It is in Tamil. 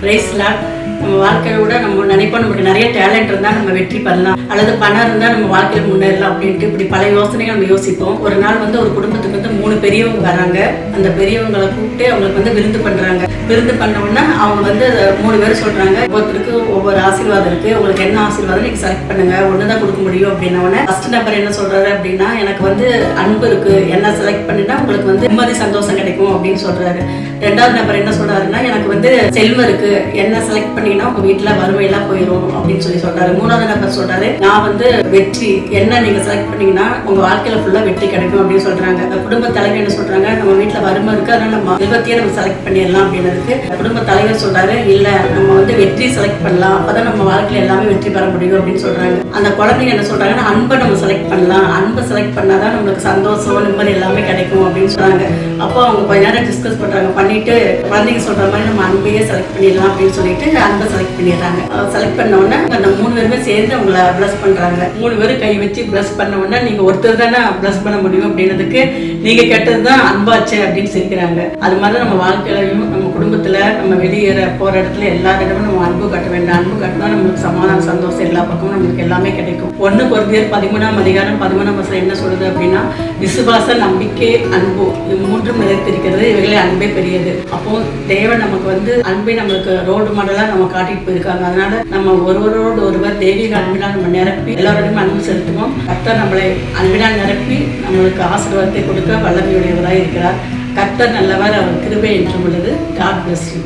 Price Lord. நம்ம வாழ்க்கையை விட நம்ம நினைப்போம் நமக்கு நிறைய டேலண்ட் இருந்தால் நம்ம வெற்றி பெறலாம், அல்லது பணம் இருந்தால் நம்ம வாழ்க்கையில் முன்னேறலாம் அப்படின்ட்டு இப்படி பல யோசனைகள் நம்ம யோசிப்போம். ஒரு நாள் ஒரு குடும்பத்துக்கு 3 பெரியவங்க வராங்க. அந்த பெரியவங்களை கூப்பிட்டு அவங்களுக்கு விருந்து பண்ணுறாங்க. விருந்து பண்ணோன்னா அவங்க 3 பேர் சொல்கிறாங்க, ஒவ்வொருத்தருக்கு ஒவ்வொரு ஆசீர்வாதம் இருக்குது, உங்களுக்கு என்ன ஆசீர்வாதம் நீங்கள் செலக்ட் பண்ணுங்க, ஒன்று தான் கொடுக்க முடியும் அப்படின்னோடனே ஃபர்ஸ்ட் நம்பர் என்ன சொல்கிறாரு அப்படின்னா, எனக்கு அன்பு இருக்குது, என்ன செலக்ட் பண்ணினா உங்களுக்கு நிம்மதி சந்தோஷம் கிடைக்கும் அப்படின்னு சொல்கிறாரு. 2வது நம்பர் என்ன சொல்கிறாருன்னா, எனக்கு செல்வம் இருக்குது, என்ன செலக்ட் பண்ணிங்கன்னா உங்கள் வீட்டில் வறுமையெல்லாம் போயிடும் அப்படின்னு சொல்கிறாரு. 3வது நம்பர் சொல்கிறாரு, நான் வெற்றி, என்ன நீங்கள் செலக்ட் பண்ணீங்கன்னா உங்கள் வாழ்க்கையில் ஃபுல்லாக வெற்றி கிடைக்கும் அப்படின்னு சொல்கிறாங்க. குடும்ப தலைவர் என்ன சொல்கிறாங்க, நம்ம வீட்டில் வறுமை இருக்குது, அதனால் நம்ம செல்வத்தையே நம்ம செலக்ட் பண்ணிடலாம் அப்படின்னதுக்கு குடும்ப தலைவர் சொல்கிறாரு, இல்லை நம்ம வெற்றி செலக்ட் பண்ணலாம், அப்போ தான் நம்ம வாழ்க்கையில் எல்லாமே வெற்றி பெற முடியும் அப்படின்னு சொல்கிறாங்க. அந்த குழந்தைங்க என்ன சொல்கிறாங்கன்னா, அன்பை நம்ம செலக்ட் பண்ணலாம், அன்பை செலக்ட் பண்ணால் தான் நம்மளுக்கு சந்தோஷம் நிம்மதி எல்லாமே கிடைக்கும் அப்படின்னு சொல்கிறாங்க. அப்போ அவங்க கொஞ்ச நேரம் டிஸ்கஸ் பண்ணுறாங்க. பண்ணிட்டு குழந்தைங்க சொல்கிற மாதிரி நம்ம அன்பையே செலக்ட் பண்ணிடலாம் அப்படின்னு சொல்லிட்டு அன்பை செலக்ட் பண்ணிடுறாங்க. செலக்ட் பண்ண உடனே அந்த 3 பேருமே சேர்ந்து அவங்கள பிளஸ் பண்ணுறாங்க. 3 பேரும் கை வச்சு பிளஸ் பண்ண உடனே நீங்கள் ஒருத்தர் தானே பிளஸ் பண்ண முடியும் அப்படின்றதுக்கு நீங்கள் கேட்டது தான் அன்பாச்சு அப்படின்னு சிரிக்கிறாங்க. அது மாதிரி நம்ம வாழ்க்கையிலையும் நம்ம குடும்பத்தில் நம்ம வெளியேற போகிற இடத்துல எல்லா இடமும் நம்ம அன்பு காட்ட வேண்டும். அன்பு காட்டினா நம்மளுக்கு சமாதான சந்தோஷம் எல்லா பக்கமும் நம்மளுக்கு எல்லாமே கிடைக்கும். 1 கொரிந்தியர் 13ஆம் அதிகாரம் 13ஆம் வசனம் என்ன சொல்லுது அப்படின்னா, விசுவாச, நம்பிக்கை, அன்பு, இது 3 நிலைத்திருக்கிறது, இவைகளே அன்பே பெரியது. அப்போ தேவன் நமக்கு அன்பை நம்மளுக்கு ரோடு மாடலாக நம்ம காட்டிட்டு போயிருக்காங்க. அதனால நம்ம ஒருவரோடு ஒருவர் தெய்வீக அன்பினால் நம்ம நிரப்பி எல்லாரோடையும் அன்பு செலுத்துவோம். கர்த்தர் நம்மளை அன்பினால் நிரப்பி நம்மளுக்கு ஆசீர்வாதத்தை கொடுக்க வல்லமையுடையவராக இருக்கிறார். கர்த்தர் நல்லவர், அவர் கிருபை என்றும் உள்ளது. God bless you.